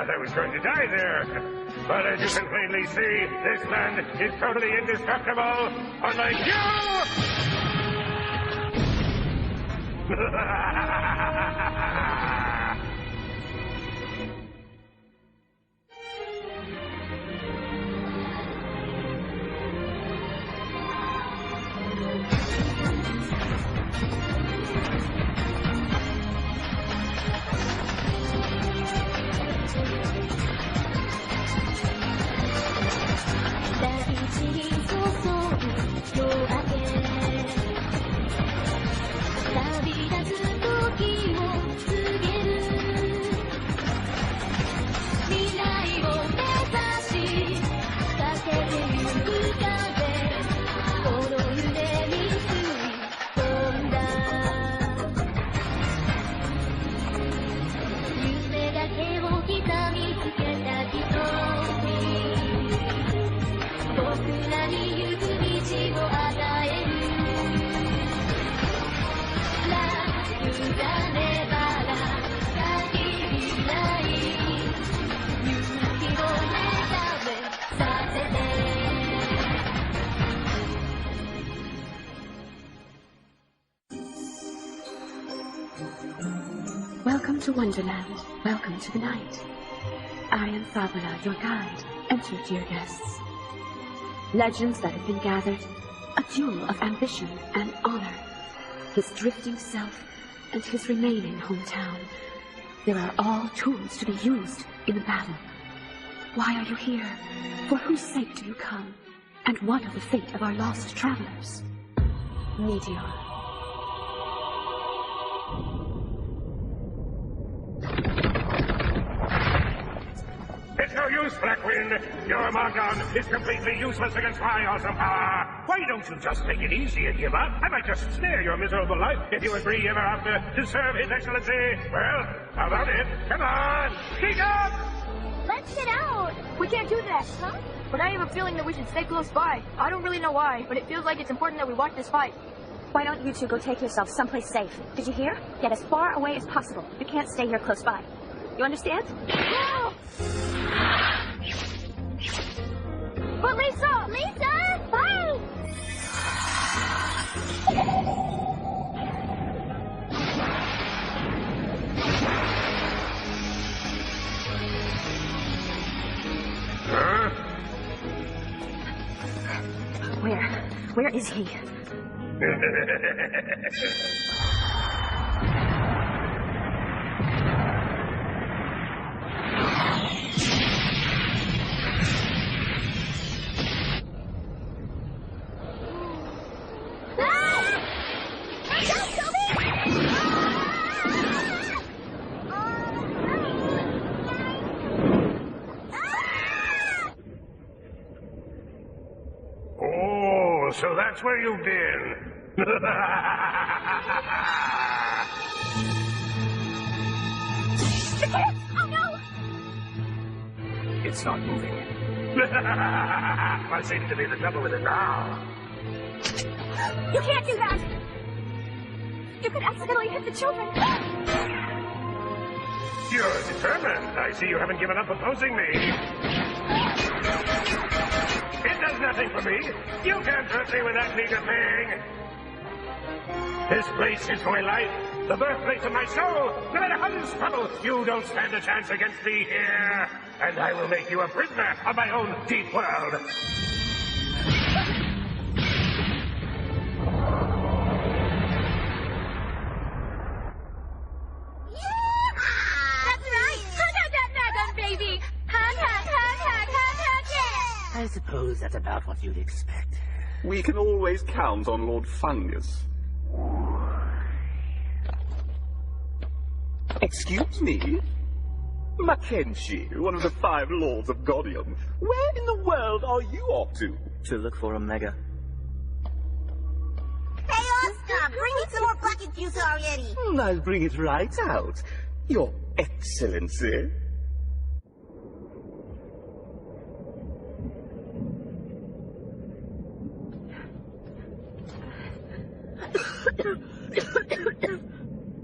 thought I was going to die there. But as you can plainly see, this land is totally indestructible, unlike you! Welcome to Wonderland. Welcome to the night. I am Fabula, your guide. Enter, dear guests. Legends that have been gathered, a duel of ambition and honor, his drifting self and his remaining hometown. There are all tools to be used in the battle. Why are you here? For whose sake do you come? And what of the fate of our lost travelers? Meteor. It's no use, Blackwind. Your Margon is completely useless against my awesome power. Why don't you just take it easy and give up? I might just spare your miserable life if you agree ever after to serve His Excellency. Well, how about it? Come on, speak up! Let's get out. We can't do that. Huh? But I have a feeling that we should stay close by. I don't really know why, but it feels like it's important that we watch this fight. Why don't you two go take yourself someplace safe? Did you hear? Get as far away as possible. You can't stay here close by. You understand? But Lisa! Lisa! Bye! Huh? Where is he? Oh, so that's where you've been. Oh no! It's not moving. I seem to be the trouble with it now. You can't do that! You could accidentally hit the children. You're determined. I see you haven't given up opposing me. It does nothing for me. You can't hurt me with that meager thing. This place is my life, the birthplace of my soul. No matter how you struggle, you don't stand a chance against me here. And I will make you a prisoner of my own deep world. I suppose that's about what you'd expect. We can always count on Lord Fungus. Excuse me? Mackenzie, one of the 5 Lords of Godium. Where in the world are you off to? To look for Omega. Hey, Oscar, bring me some more bucket juice already. I'll bring it right out. Your Excellency.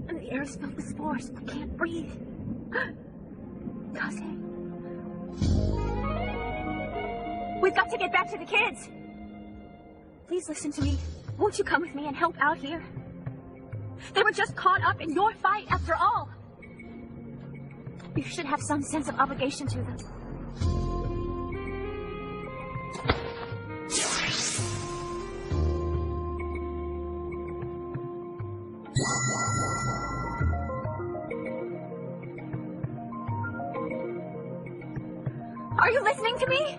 The air is filled with spores. I can't breathe. Kase, We've got to get back to the kids. Please listen to me. Won't you come with me and help out here? They were just caught up in your fight after all. You should have some sense of obligation to them. Are you listening to me?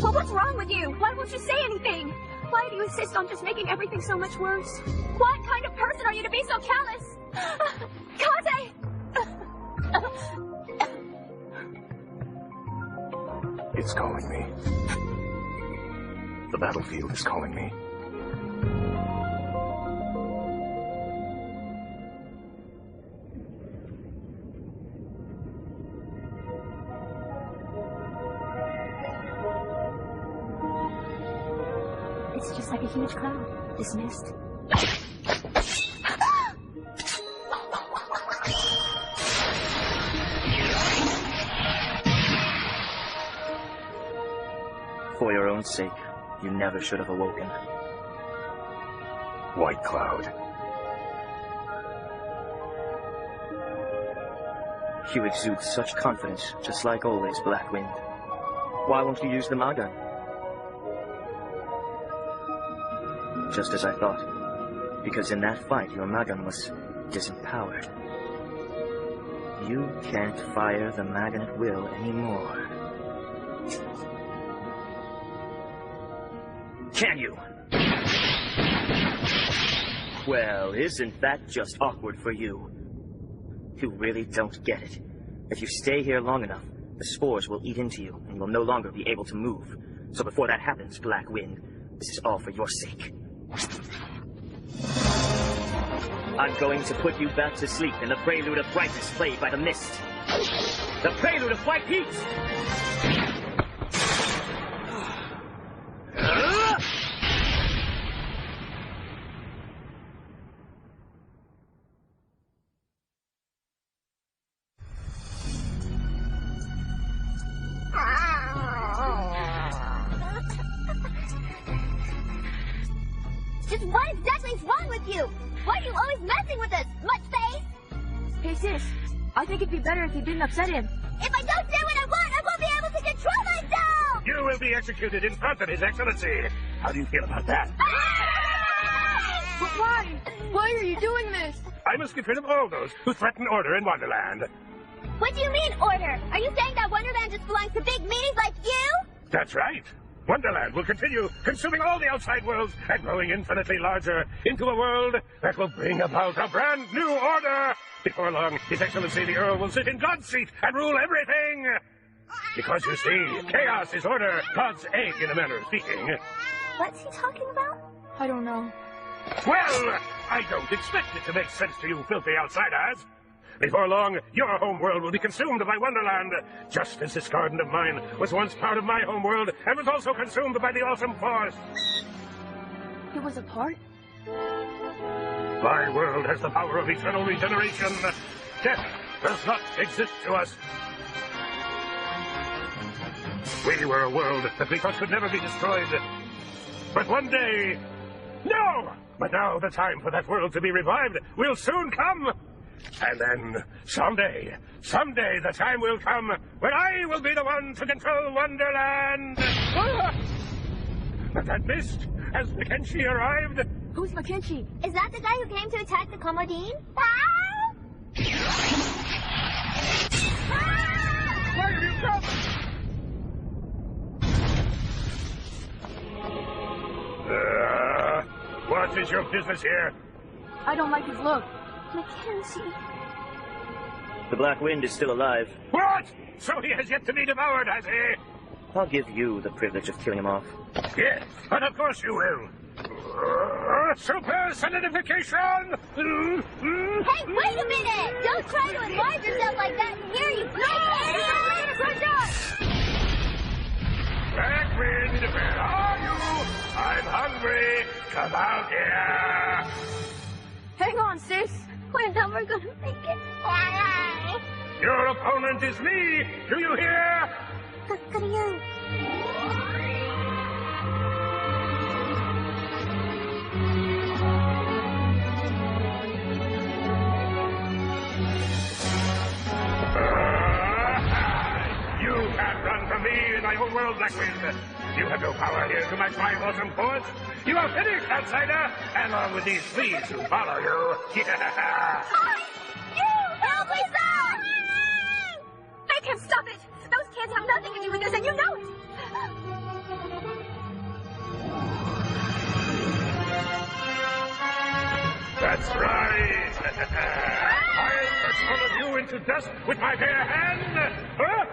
Well, what's wrong with you? Why won't you say anything? Why do you insist on just making everything so much worse? What kind of person are you to be so callous? Kaze! It's calling me. The battlefield is calling me. It's just like a huge cloud. Dismissed. For your own sake, you never should have awoken. White cloud. You exude such confidence, just like always, Black Wind. Why won't you use the Magan? Just as I thought. Because in that fight, your Magan was disempowered. You can't fire the Magan at will anymore. Can you? Well, isn't that just awkward for you? You really don't get it. If you stay here long enough, the spores will eat into you, and you'll no longer be able to move. So before that happens, Black Wind, this is all for your sake. I'm going to put you back to sleep in the prelude of brightness played by the mist. The prelude of white heat! Just what exactly is wrong with you? Why are you always messing with us, Mudface? Hey, sis. I think it'd be better if you didn't upset him. If I don't say what I want, I won't be able to control myself! You will be executed in front of His Excellency. How do you feel about that? But why? Why are you doing this? I must get rid of all those who threaten order in Wonderland. What do you mean, order? Are you saying that Wonderland just belongs to big meanies like you? That's right. Wonderland will continue consuming all the outside worlds and growing infinitely larger into a world that will bring about a brand new order. Before long, His Excellency the Earl will sit in God's seat and rule everything. Because you see, chaos is order, God's egg in a manner of speaking. What's he talking about? I don't know. Well, I don't expect it to make sense to you filthy outsiders. Before long, your home world will be consumed by Wonderland, just as this garden of mine was once part of my home world and was also consumed by the awesome force. It was a part? My world has the power of eternal regeneration. Death does not exist to us. We were a world that we thought could never be destroyed. But one day... No! But now the time for that world to be revived will soon come. And then, someday the time will come when I will be the one to control Wonderland. Ah! But that mist, has Mackenzie arrived? Who's Mackenzie? Is that the guy who came to attack the Commodine? Why have you come? What is your business here? I don't like his look. Mackenzie. The Black Wind is still alive. What? So he has yet to be devoured, has he? I'll give you the privilege of killing him off. Yes, but of course you will. Super solidification! Hey, wait a minute! Don't try to enlarge yourself like that in here, you big idiot! Black Wind, where are you? I'm hungry. Come out here. Hang on, sis. We're never gonna make it. Your opponent is me. Do you hear? You can't run from me in my own world, Blackwind. You have no power here to match my awesome force. You are finished, outsider, along with these fleas who follow you. Help me, sir! Make him stop it! Those kids have nothing to do with this, and you know it! That's right. I'll turn all of you into dust with my bare hand. Huh?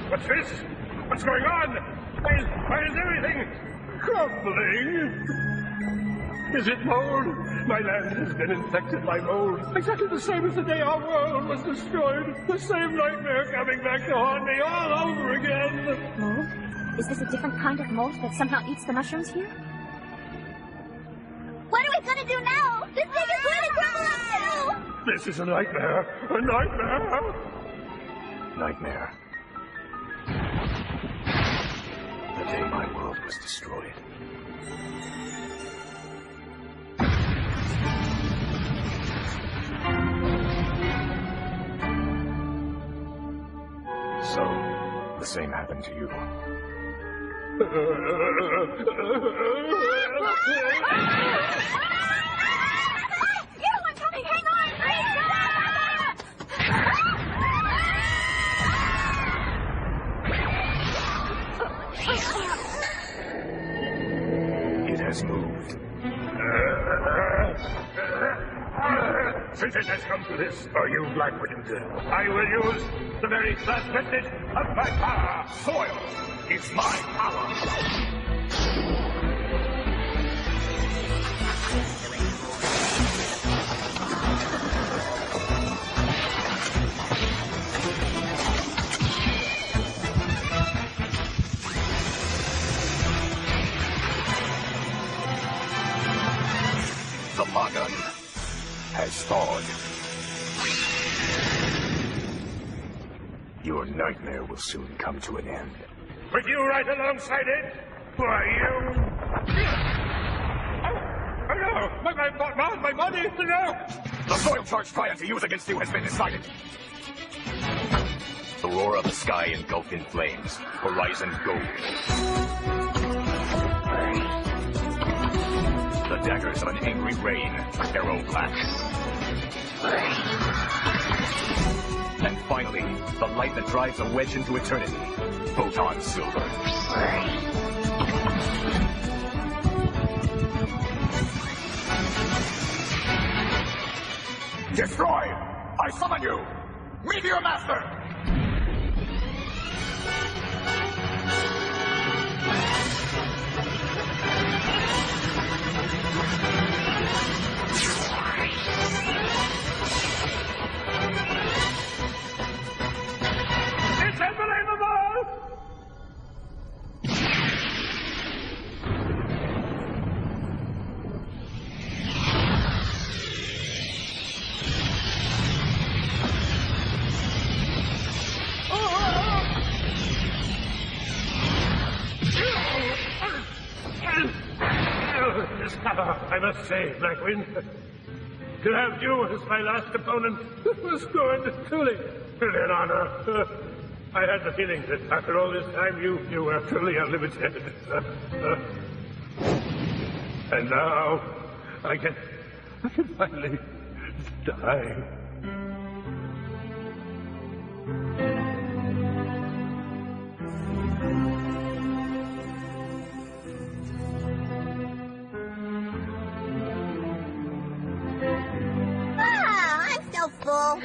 What's this? What's going on? Why is everything crumbling? Is it mold? My land has been infected by mold. Exactly the same as the day our world was destroyed. The same nightmare coming back to haunt me all over again. Mold? Is this a different kind of mold that somehow eats the mushrooms here? What are we gonna do now? This thing is really crumbling too! This is a nightmare. A nightmare. Nightmare. The day my world was destroyed. So, the same happened to you. You are coming! Hang on! It has moved. Since it has come to this, you Blackwind, I will use the very last vestige of my power. Soil is my power. The Magan has thawed. Your nightmare will soon come to an end. With you right alongside it, why you... Oh no! My body! No! The soil charge triad to use against you has been decided. The roar of the sky engulfed in flames. Horizon gold. The daggers of an angry rain. Arrow black. And finally, the light that drives a wedge into eternity. Photon silver. Destroy! I summon you! Meteor Master! It's unbelievable! This cover, I must say, Blackwind. To have you as my last opponent was good. Truly an honor. I had the feeling that after all this time you were truly unlimited. And now I can finally die. I'm so full.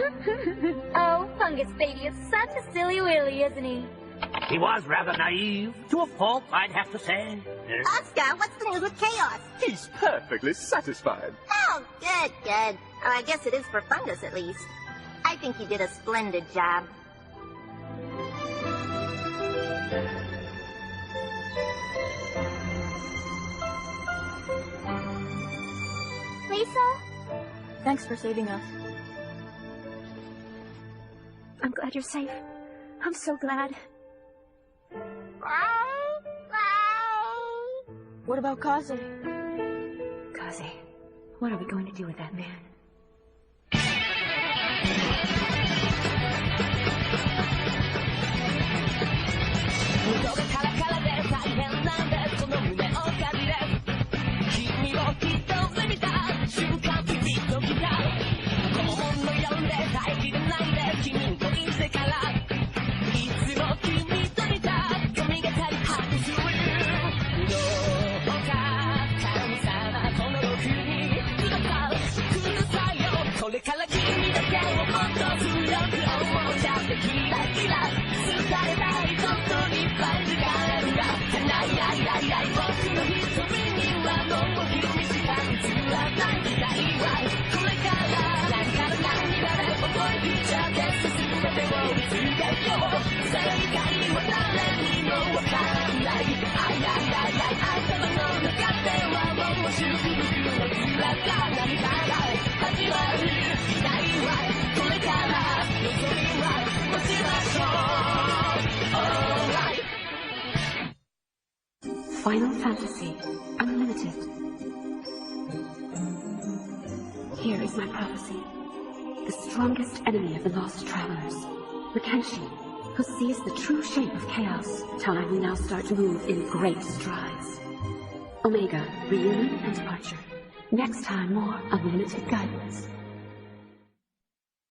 Oh, Fungus Baby is such a silly willy, isn't he? He was rather naive, to a fault, I'd have to say. Oscar, what's the news with Chaos? He's perfectly satisfied. Oh, good. I guess it is for Fungus, at least. I think you did a splendid job. Lisa? Thanks for saving us. I'm glad you're safe. I'm so glad. What about Kaze? Kaze, what are we going to do with that man? Final Fantasy Unlimited. Here is my prophecy. The strongest enemy of the lost travelers, Makenshi, who sees the true shape of chaos. Time will now start to move in great strides. Omega, reunion and departure. Next time, more unlimited guidance.